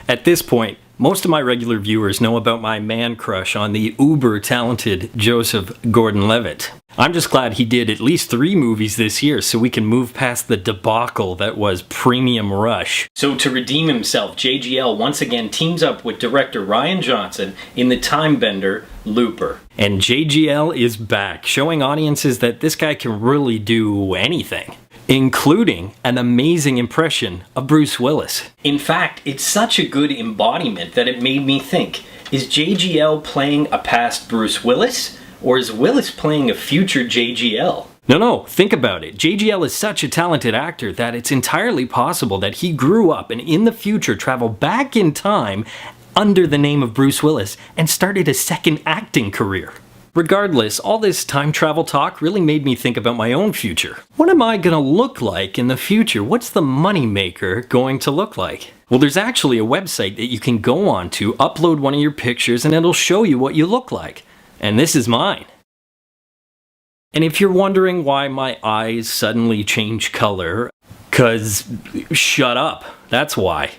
At this point, most of my regular viewers know about my man crush on the uber-talented Joseph Gordon-Levitt. I'm just glad he did at least 3 movies this year so we can move past the debacle that was Premium Rush. So to redeem himself, JGL once again teams up with director Rian Johnson in the time bender Looper. And JGL is back, showing audiences that this guy can really do anything, including an amazing impression of Bruce Willis. In fact, it's such a good embodiment that it made me think, is JGL playing a past Bruce Willis, or is Willis playing a future JGL? No, think about it. JGL is such a talented actor that it's entirely possible that he grew up and in the future traveled back in time under the name of Bruce Willis and started a second acting career. Regardless, all this time travel talk really made me think about my own future. What am I gonna look like in the future? What's the moneymaker going to look like? Well, there's actually a website that you can go on to, upload one of your pictures, and it'll show you what you look like. And this is mine. And if you're wondering why my eyes suddenly change color, shut up, that's why.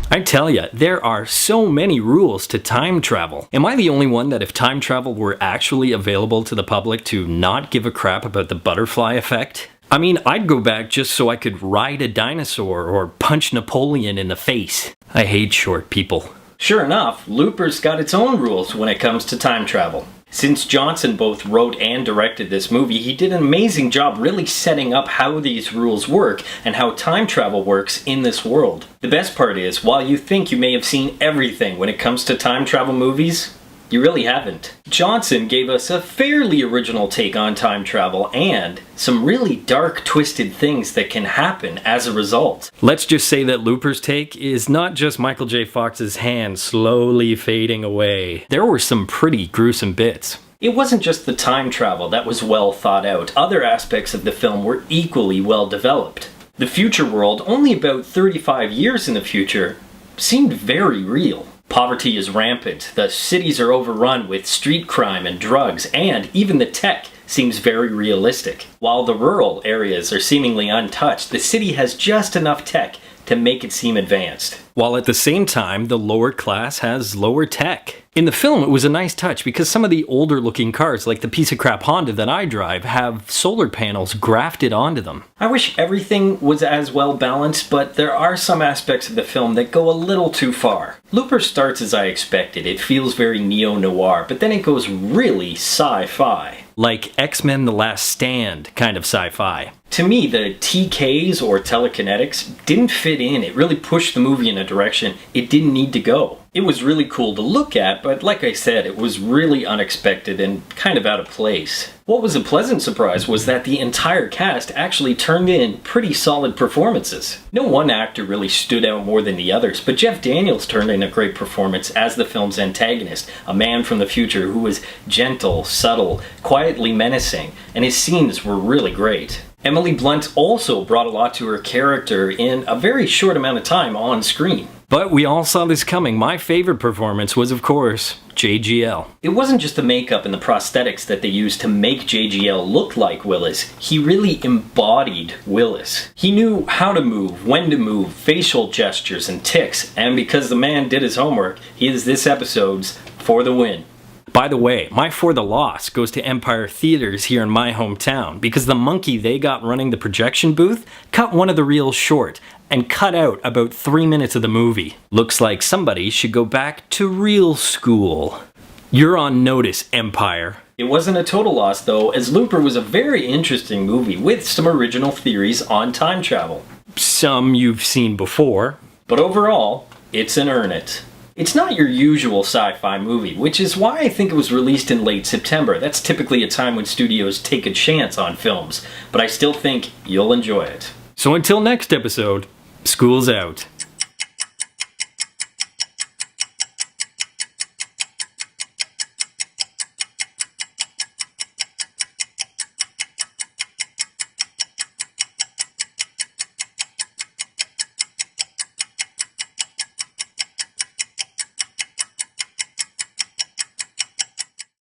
I tell ya, there are so many rules to time travel. Am I the only one that if time travel were actually available to the public to not give a crap about the butterfly effect? I mean, I'd go back just so I could ride a dinosaur or punch Napoleon in the face. I hate short people. Sure enough, Looper's got its own rules when it comes to time travel. Since Johnson both wrote and directed this movie, he did an amazing job really setting up how these rules work and how time travel works in this world. The best part is, while you think you may have seen everything when it comes to time travel movies, you really haven't. Johnson gave us a fairly original take on time travel and some really dark, twisted things that can happen as a result. Let's just say that Looper's take is not just Michael J. Fox's hand slowly fading away. There were some pretty gruesome bits. It wasn't just the time travel that was well thought out. Other aspects of the film were equally well developed. The future world, only about 35 years in the future, seemed very real. Poverty is rampant, the cities are overrun with street crime and drugs, and even the tech seems very realistic. While the rural areas are seemingly untouched, the city has just enough tech to make it seem advanced. While at the same time, the lower class has lower tech. In the film, it was a nice touch because some of the older looking cars, like the piece of crap Honda that I drive, have solar panels grafted onto them. I wish everything was as well balanced, but there are some aspects of the film that go a little too far. Looper starts as I expected. It feels very neo-noir, but then it goes really sci-fi. Like X-Men The Last Stand kind of sci-fi. To me, the TKs, or telekinetics, didn't fit in. It really pushed the movie in a direction it didn't need to go. It was really cool to look at, but like I said, it was really unexpected and kind of out of place. What was a pleasant surprise was that the entire cast actually turned in pretty solid performances. No one actor really stood out more than the others, but Jeff Daniels turned in a great performance as the film's antagonist, a man from the future who was gentle, subtle, quietly menacing, and his scenes were really great. Emily Blunt also brought a lot to her character in a very short amount of time on screen. But we all saw this coming. My favorite performance was, of course, JGL. It wasn't just the makeup and the prosthetics that they used to make JGL look like Willis. He really embodied Willis. He knew how to move, when to move, facial gestures and tics, and because the man did his homework, he is this episode's For the Win. By the way, my For the Loss goes to Empire Theaters here in my hometown because the monkey they got running the projection booth cut one of the reels short and cut out about 3 minutes of the movie. Looks like somebody should go back to reel school. You're on notice, Empire. It wasn't a total loss though, as Looper was a very interesting movie with some original theories on time travel. Some you've seen before. But overall, it's an earn it. It's not your usual sci-fi movie, which is why I think it was released in late September. That's typically a time when studios take a chance on films, but I still think you'll enjoy it. So until next episode, school's out.